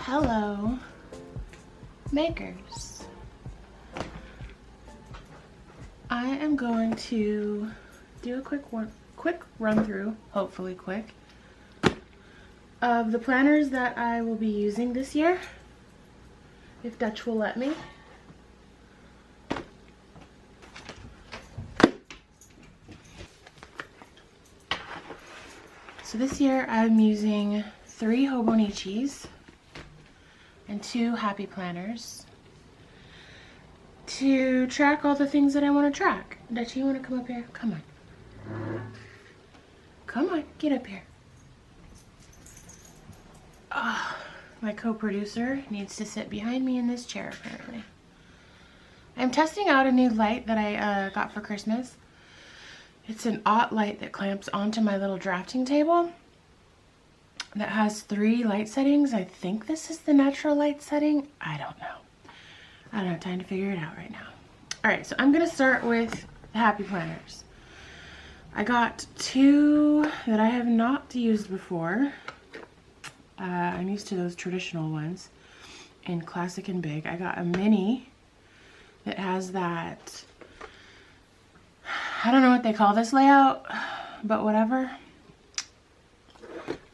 Hello, makers. I am going to do a quick run through, hopefully quick, of the planners that I will be using this year, if Dutch will let me. So this year I'm using 3 Hobonichis and 2 Happy Planners to track all the things that I want to track. Dutch, you want to come up here? Come on. Come on, get up here. Oh, my co-producer needs to sit behind me in this chair, apparently. I'm testing out a new light that I got for Christmas. It's an aught light that clamps onto my little drafting table that has 3 light settings. I think this is the natural light setting. I don't know. I don't have time to figure it out right now. Alright, so I'm going to start with the Happy Planners. I got 2 that I have not used before. I'm used to those traditional ones in Classic and Big. I got a mini that has that, I don't know what they call this layout, but whatever.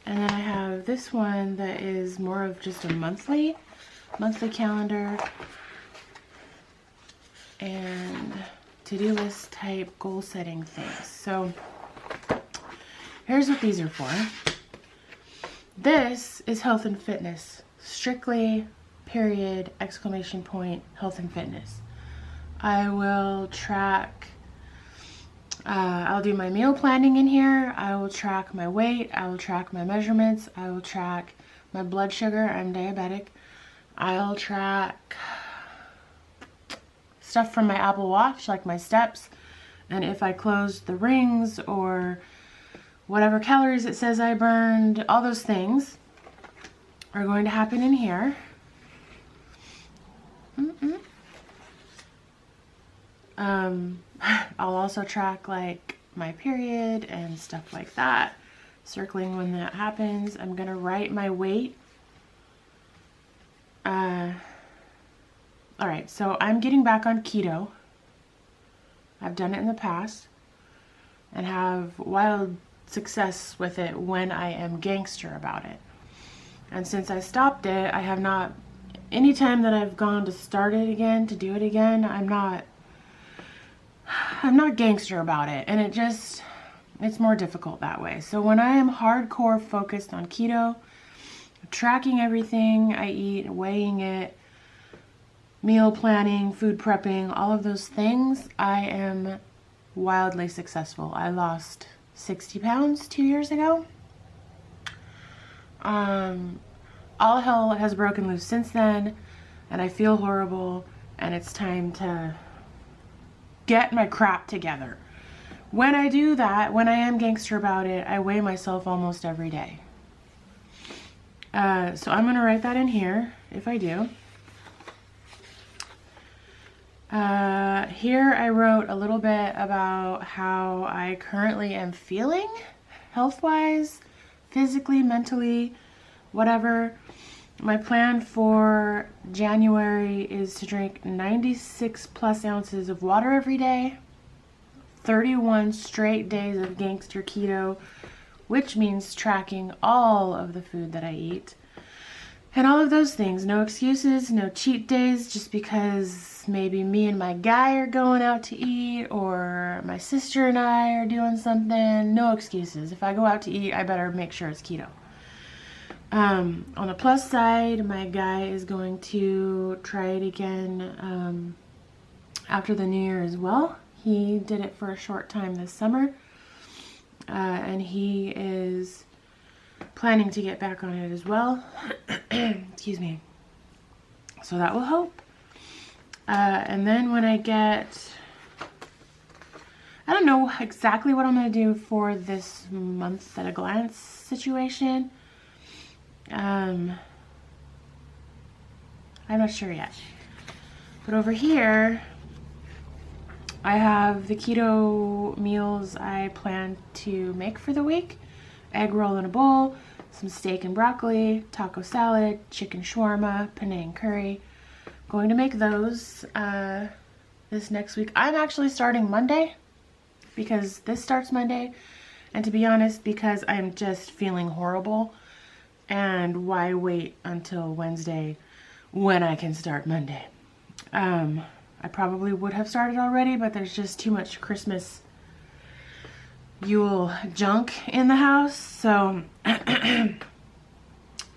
And then I have this one that is more of just a monthly calendar and to-do list type goal setting things. So here's what these are for. This is health and fitness, strictly period, exclamation point, health and fitness. I will track, I'll do my meal planning in here. I will track my weight. I will track my measurements. I will track my blood sugar. I'm diabetic. I'll track stuff from my Apple Watch, like my steps. And if I close the rings or whatever calories it says I burned, all those things are going to happen in here. I'll also track like my period and stuff like that, circling when that happens. I'm gonna write my weight. Alright, so I'm getting back on keto. I've done it in the past and have wild success with it when I am gangster about it. And since I stopped it, I have not anytime that I've gone to start it again, to do it again, I'm not gangster about it, and it's more difficult that way. So when I am hardcore focused on keto, tracking everything I eat, weighing it, meal planning, food prepping, all of those things, I am wildly successful. I lost 60 pounds 2 years ago. All hell has broken loose since then, and I feel horrible, and it's time to get my crap together. When I do that, when I am gangster about it, I weigh myself almost every day. So I'm going to write that in here, if I do. Here I wrote a little bit about how I currently am feeling, health-wise, physically, mentally, whatever. My plan for January is to drink 96 plus ounces of water every day, 31 straight days of gangster keto, which means tracking all of the food that I eat, and all of those things. No excuses, no cheat days just because maybe me and my guy are going out to eat, or my sister and I are doing something. No excuses. If I go out to eat, I better make sure it's keto. On the plus side, my guy is going to try it again after the new year as well. He did it for a short time this summer, and he is planning to get back on it as well. Excuse me. So that will help. And then when I get, I don't know exactly what I'm going to do for this month at a glance situation. I'm not sure yet. But over here, I have the keto meals I plan to make for the week. Egg roll in a bowl, some steak and broccoli, taco salad, chicken shawarma, Penang curry. Going to make those this next week. I'm actually starting Monday because this starts Monday. And to be honest, because I'm just feeling horrible. And why wait until Wednesday when I can start Monday? I probably would have started already, but there's just too much Christmas Yule junk in the house. So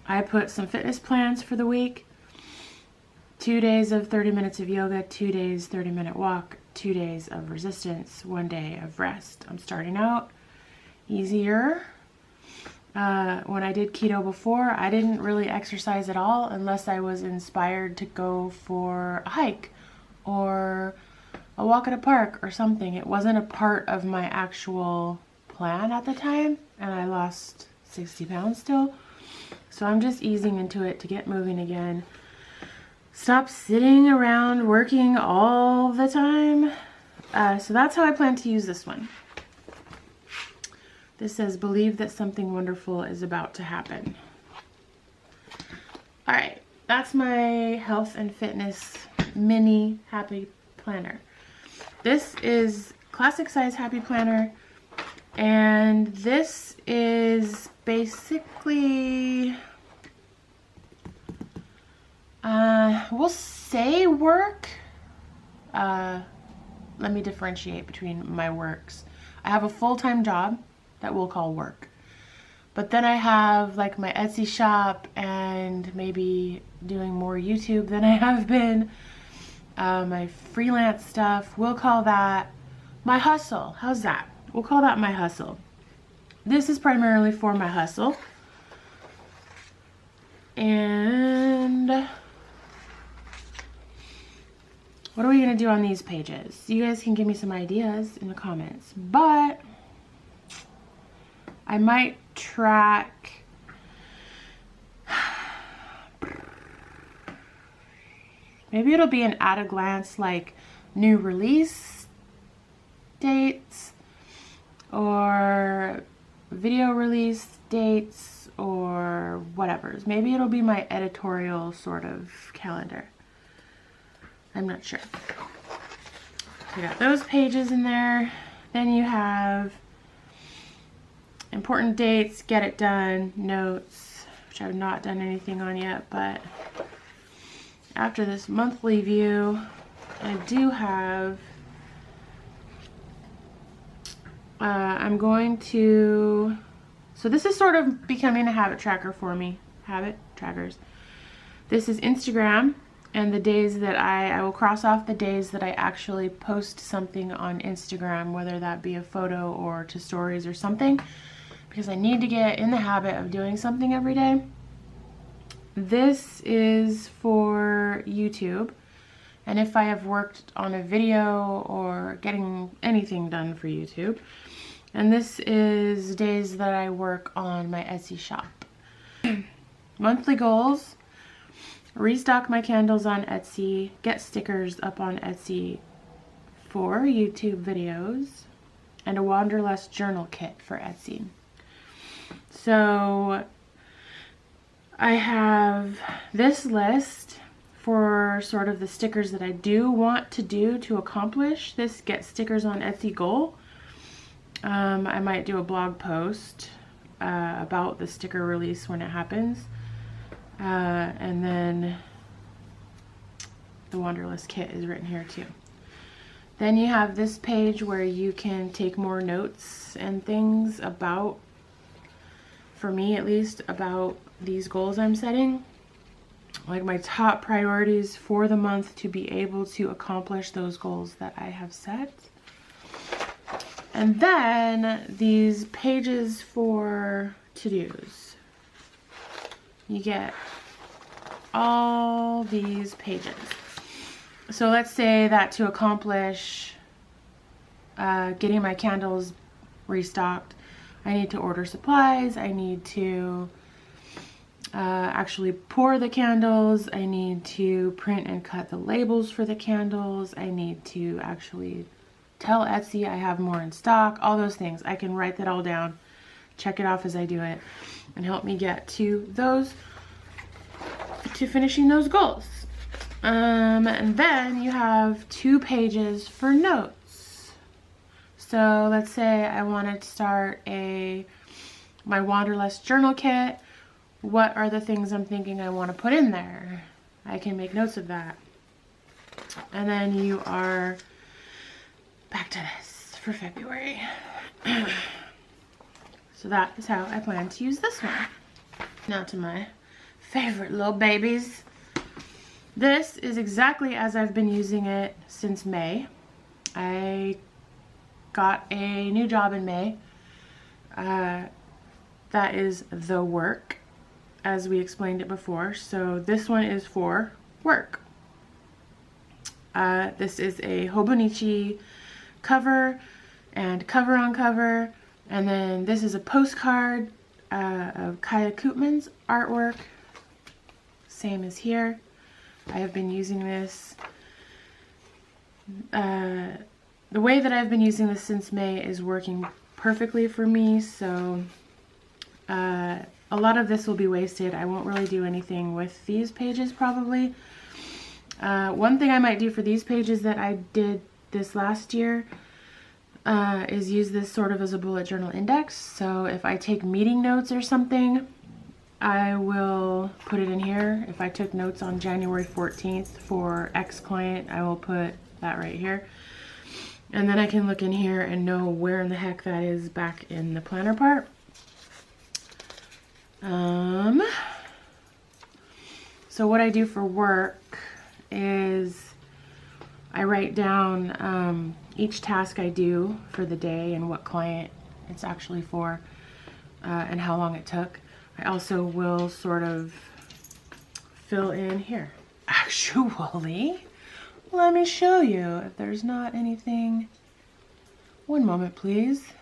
I put some fitness plans for the week. 2 days of 30 minutes of yoga, 2 days 30-minute walk, 2 days of resistance, 1 day of rest. I'm starting out easier. When I did keto before, I didn't really exercise at all unless I was inspired to go for a hike or a walk at a park or something. It wasn't a part of my actual plan at the time, and I lost 60 pounds still. So I'm just easing into it to get moving again. Stop sitting around working all the time. So that's how I plan to use this one. This says, believe that something wonderful is about to happen. All right, that's my health and fitness mini happy planner. This is classic size happy planner, and this is basically, we'll say work. Let me differentiate between my works. I have a full-time job that we'll call work. But then I have like my Etsy shop and maybe doing more YouTube than I have been. My freelance stuff, we'll call that my hustle. How's that? We'll call that my hustle. This is primarily for my hustle. And what are we going to do on these pages? You guys can give me some ideas in the comments. But I might track maybe it'll be an at a glance, like new release dates or video release dates or whatever. Maybe it'll be my editorial sort of calendar. I'm not sure. I got those pages in there. Then you have important dates, get it done, notes, which I've not done anything on yet, but after this monthly view, I do have, I'm going to, so this is sort of becoming a habit tracker for me. Habit trackers. This is Instagram, and the days that I will cross off the days that I actually post something on Instagram, whether that be a photo or to stories or something, because I need to get in the habit of doing something every day. This is for YouTube, and if I have worked on a video or getting anything done for YouTube. And this is days that I work on my Etsy shop. Monthly goals: restock my candles on Etsy, get stickers up on Etsy for YouTube videos, and a Wanderlust journal kit for Etsy. So I have this list for sort of the stickers that I do want to do to accomplish this get stickers on Etsy goal. I might do a blog post about the sticker release when it happens. And then the Wanderlust kit is written here too. Then you have this page where you can take more notes and things about, for me at least, about these goals I'm setting. Like my top priorities for the month to be able to accomplish those goals that I have set. And then these pages for to-dos. You get all these pages. So let's say that to accomplish getting my candles restocked, I need to order supplies, I need to actually pour the candles, I need to print and cut the labels for the candles, I need to actually tell Etsy I have more in stock, all those things. I can write that all down, check it off as I do it, and help me get to those, to finishing those goals. And then you have 2 pages for notes. So let's say I wanted to start my Wanderlust journal kit. What are the things I'm thinking I want to put in there? I can make notes of that. And then you are back to this for February. So that is how I plan to use this one. Now to my favorite little babies. This is exactly as I've been using it since May. I got a new job in May. That is the work, as we explained it before. So this one is for work. This is a Hobonichi cover and cover on cover, and then this is a postcard of Kaya Koopman's artwork, same as here. I have been using this, the way that I've been using this since May is working perfectly for me, so a lot of this will be wasted. I won't really do anything with these pages probably. One thing I might do for these pages that I did this last year is use this sort of as a bullet journal index. So if I take meeting notes or something, I will put it in here. If I took notes on January 14th for X client, I will put that right here. And then I can look in here and know where in the heck that is back in the planner part. So what I do for work is I write down each task I do for the day and what client it's actually for and how long it took. I also will sort of fill in here. Actually, let me show you if there's not anything. One moment, please.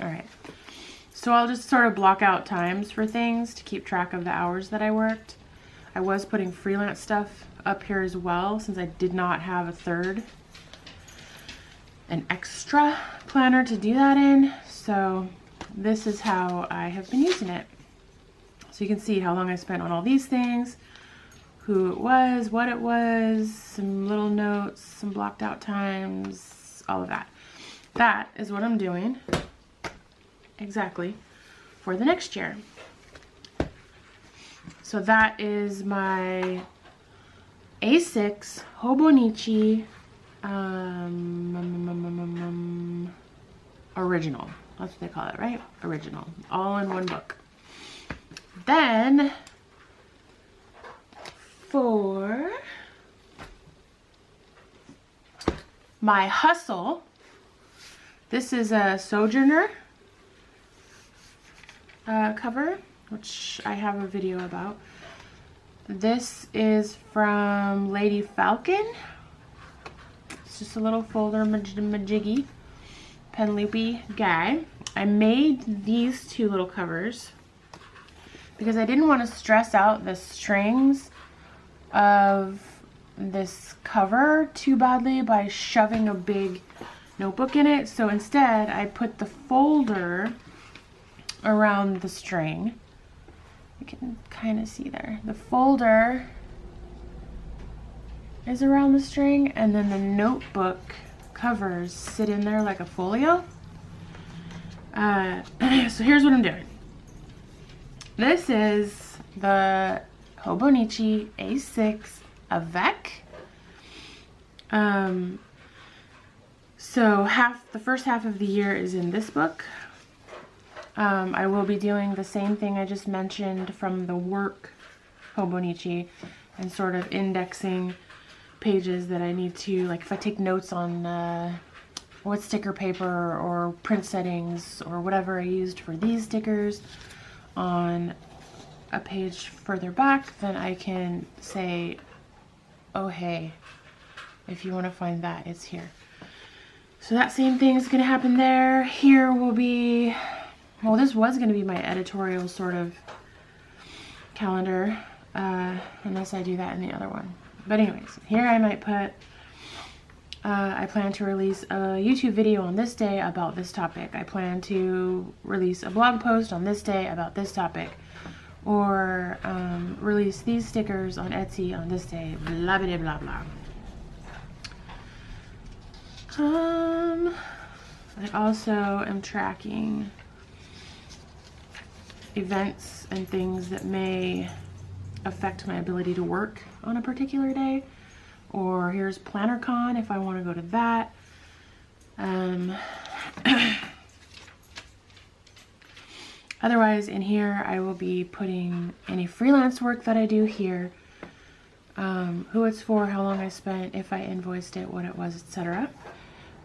All right. So I'll just sort of block out times for things to keep track of the hours that I worked. I was putting freelance stuff up here as well since I did not have an extra planner to do that in. So this is how I have been using it. So you can see how long I spent on all these things, who it was, what it was, some little notes, some blocked out times, all of that. That is what I'm doing exactly for the next year. So that is my A6 Hobonichi original. That's what they call it, right? Original. All in one book. Then for my Hustle, this is a Sojourner cover, which I have a video about. This is from Lady Falcon. It's just a little folder majiggy pen loopy guy. I made these two little covers because I didn't want to stress out the strings of this cover too badly by shoving a big notebook in it. So instead I put the folder around the string. You can kind of see there. The folder is around the string, and then the notebook covers sit in there like a folio. So here's what I'm doing. This is the Hobonichi A6 Avec. So the first half of the year is in this book. I will be doing the same thing I just mentioned from the work Hobonichi and sort of indexing pages that I need to, like if I take notes on what sticker paper or print settings or whatever I used for these stickers on a page further back, then I can say, oh hey, if you want to find that, it's here. So that same thing is going to happen there. Here will be, well, this was going to be my editorial sort of calendar, unless I do that in the other one. But anyways, here I might put, I plan to release a YouTube video on this day about this topic. I plan to release a blog post on this day about this topic. Or release these stickers on Etsy on this day, blah, blah, blah, blah. I also am tracking events and things that may affect my ability to work on a particular day. Or here's PlannerCon if I want to go to that. Otherwise, in here, I will be putting any freelance work that I do here, who it's for, how long I spent, if I invoiced it, what it was, etc.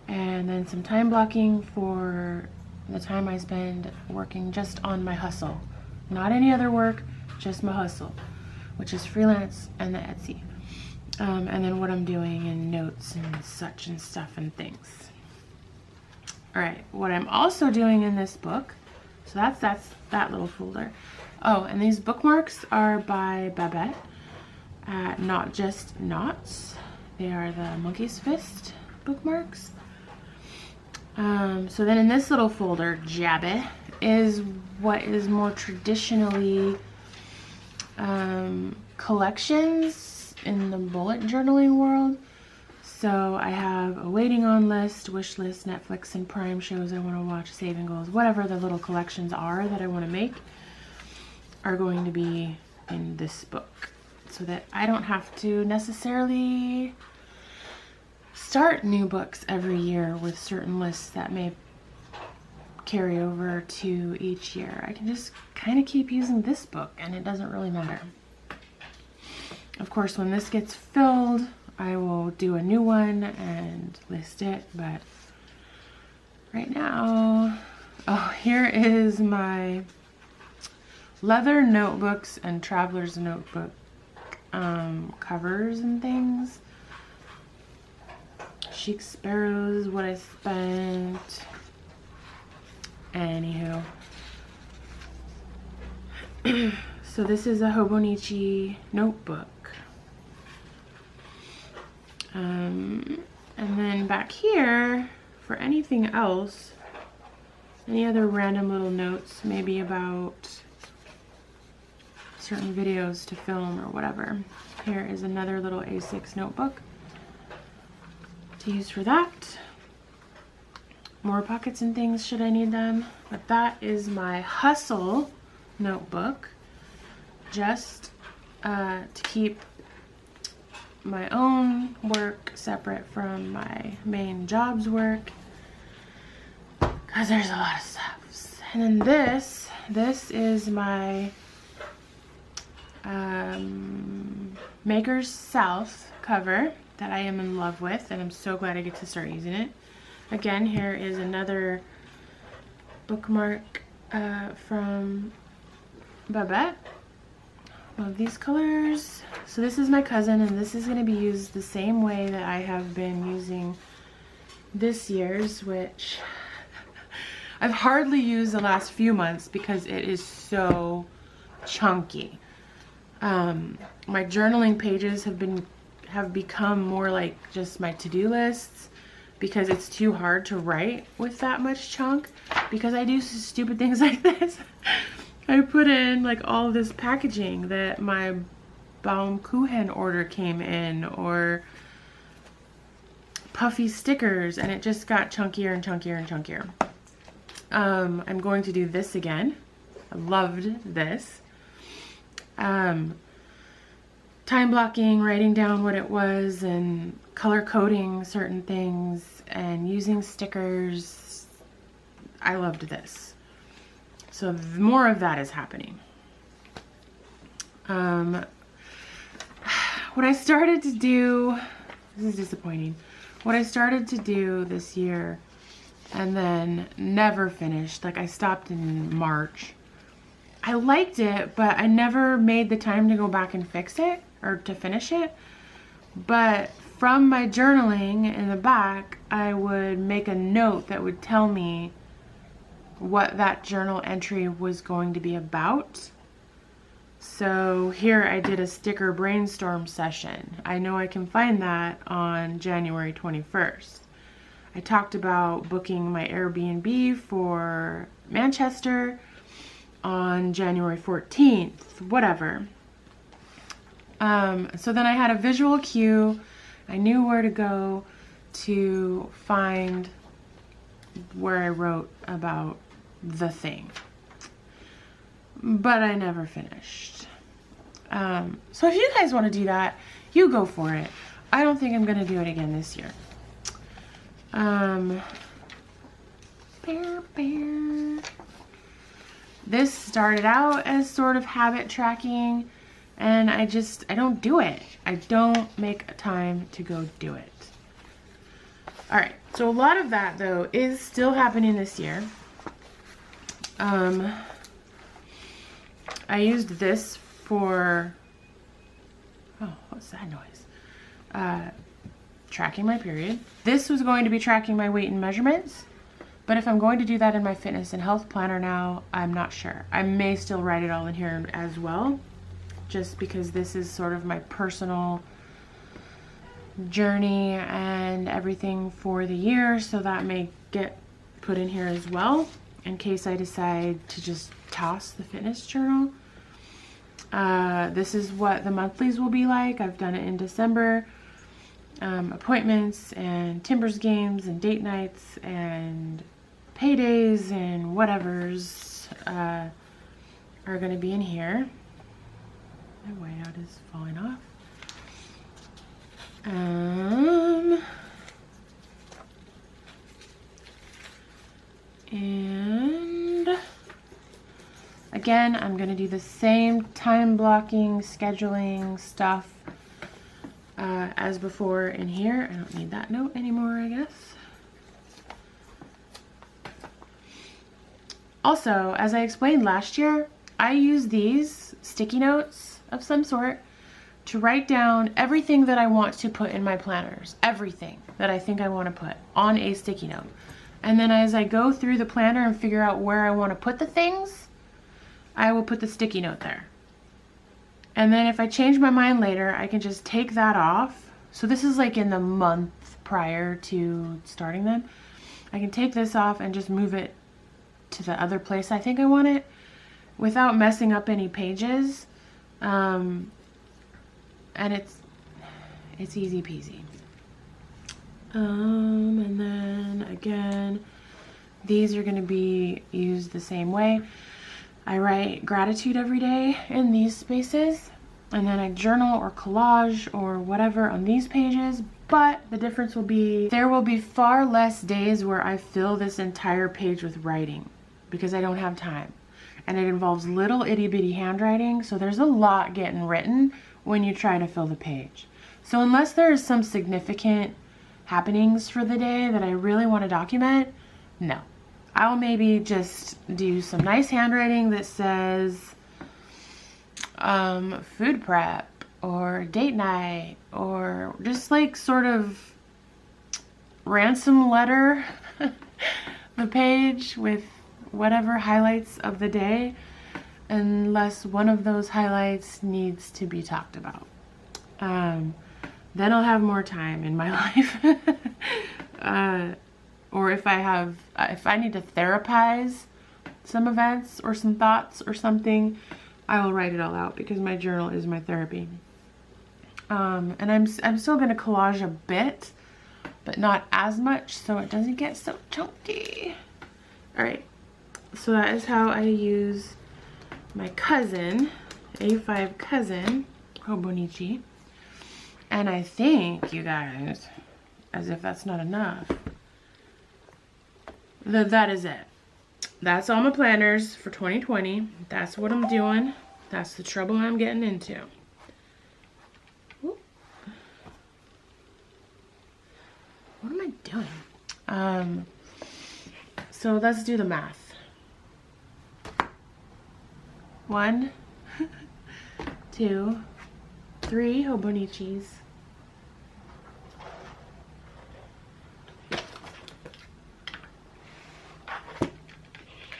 And then some time blocking for the time I spend working just on my hustle. Not any other work, just my hustle, which is freelance and the Etsy. And then what I'm doing in notes and such and stuff and things. Alright, what I'm also doing in this book, so that's that little folder. Oh, and these bookmarks are by Babette at Not Just Knots. They are the Monkey's Fist bookmarks. So then in this little folder, Jabby, is what is more traditionally collections in the bullet journaling world. So I have a waiting on list, wish list, Netflix and Prime shows I want to watch, saving goals, whatever the little collections are that I want to make are going to be in this book, so that I don't have to necessarily start new books every year with certain lists that may carry over to each year. I can just kind of keep using this book and it doesn't really matter. Of course, when this gets filled, I will do a new one and list it, but right now, oh, here is my leather notebooks and traveler's notebook covers and things. Chic Sparrows, what I spent. Anywho. So this is a Hobonichi notebook. And then back here, for anything else, any other random little notes, maybe about certain videos to film or whatever. Here is another little A6 notebook to use for that. More pockets and things should I need them. But that is my Hustle notebook. just to keep my own work separate from my main job's work, because there's a lot of stuff. And then this is my Maker's South cover that I am in love with, and I'm so glad I get to start using it. Again, here is another bookmark from Babette. Love these colors. So this is my cousin, and this is going to be used the same way that I have been using this year's, which I've hardly used the last few months because it is so chunky. My journaling pages have become more like just my to-do lists, because it's too hard to write with that much chunk, because I do stupid things like this. I put in like all this packaging that my Baumkuchen order came in, or puffy stickers, and it just got chunkier and chunkier and chunkier. I'm going to do this again. I loved this. Time blocking, writing down what it was, and color coding certain things, and using stickers. I loved this. So more of that is happening. What I started to do, this is disappointing. What I started to do this year and then never finished, like I stopped in March. I liked it, but I never made the time to go back and fix it or to finish it. But from my journaling in the back, I would make a note that would tell me what that journal entry was going to be about. So here I did a sticker brainstorm session. I know I can find that on January 21st. I talked about booking my Airbnb for Manchester on January 14th, whatever. So then I had a visual cue. I knew where to go to find where I wrote about the thing, but I never finished. So if you guys want to do that, you go for it. I don't think I'm going to do it again this year. This started out as sort of habit tracking, and I don't do it. I don't make time to go do it. All right, so a lot of that though is still happening this year. I used this for, oh, what's that noise? Tracking my period. This was going to be tracking my weight and measurements, but if I'm going to do that in my fitness and health planner now, I'm not sure. I may still write it all in here as well, just because this is sort of my personal journey and everything for the year, so that may get put in here as well in case I decide to just toss the fitness journal. This is what the monthlies will be like. I've done it in December. Appointments and Timbers games and date nights and paydays and whatevers are going to be in here. My whiteout is falling off. And again, I'm going to do the same time blocking, scheduling stuff as before in here. I don't need that note anymore, I guess. Also, as I explained last year, I use these sticky notes of some sort to write down everything that I want to put in my planners, everything that I think I want to put on a sticky note. And then as I go through the planner and figure out where I want to put the things, I will put the sticky note there. And then if I change my mind later, I can just take that off. So this is like in the month prior to starting them. I can take this off and just move it to the other place I think I want it without messing up any pages. And it's easy peasy. And then again, these are going to be used the same way. I write gratitude every day in these spaces, and then I journal or collage or whatever on these pages. But the difference will be there will be far less days where I fill this entire page with writing because I don't have time. And it involves little itty bitty handwriting, so there's a lot getting written when you try to fill the page. So unless there is some significant happenings for the day that I really want to document, no. I'll maybe just do some nice handwriting that says food prep or date night, or just like sort of ransom letter the page with whatever highlights of the day, unless one of those highlights needs to be talked about. Then I'll have more time in my life. Or if I need to therapize some events or some thoughts or something, I will write it all out because my journal is my therapy. And I'm still going to collage a bit, but not as much so it doesn't get so chunky. All right, so that is how I use my cousin, A5 cousin, Hobonichi. And I think, you guys, as if that's not enough, that is it. That's all my planners for 2020. That's what I'm doing. That's the trouble I'm getting into. Ooh. What am I doing? So let's do the math. 1, 2, 3 Hobonichis.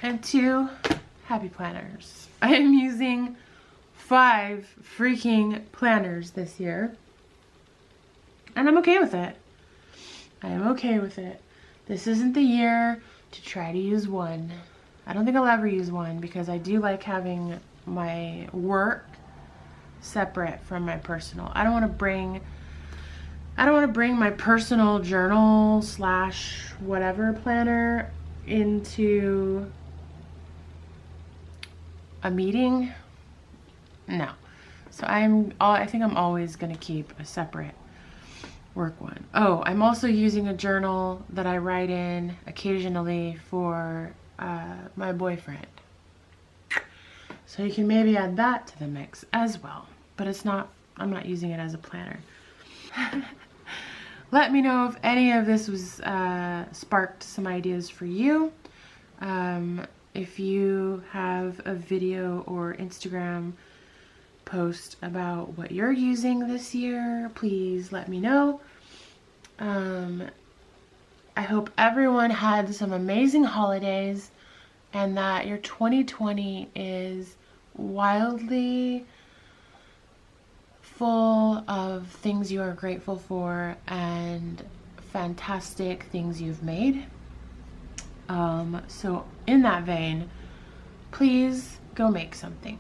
And 2 happy planners. I am using 5 freaking planners this year. And I'm okay with it. I am okay with it. This isn't the year to try to use one. I don't think I'll ever use one because I do like having my work separate from my personal. I don't want to bring my personal journal / whatever planner into a meeting. No. So I think I'm always going to keep a separate work one. Oh, I'm also using a journal that I write in occasionally for my boyfriend. So you can maybe add that to the mix as well. But I'm not using it as a planner. Let me know if any of this was sparked some ideas for you. If you have a video or Instagram post about what you're using this year, please let me know. I hope everyone had some amazing holidays and that your 2020 is wildly full of things you are grateful for and fantastic things you've made. So in that vein, please go make something.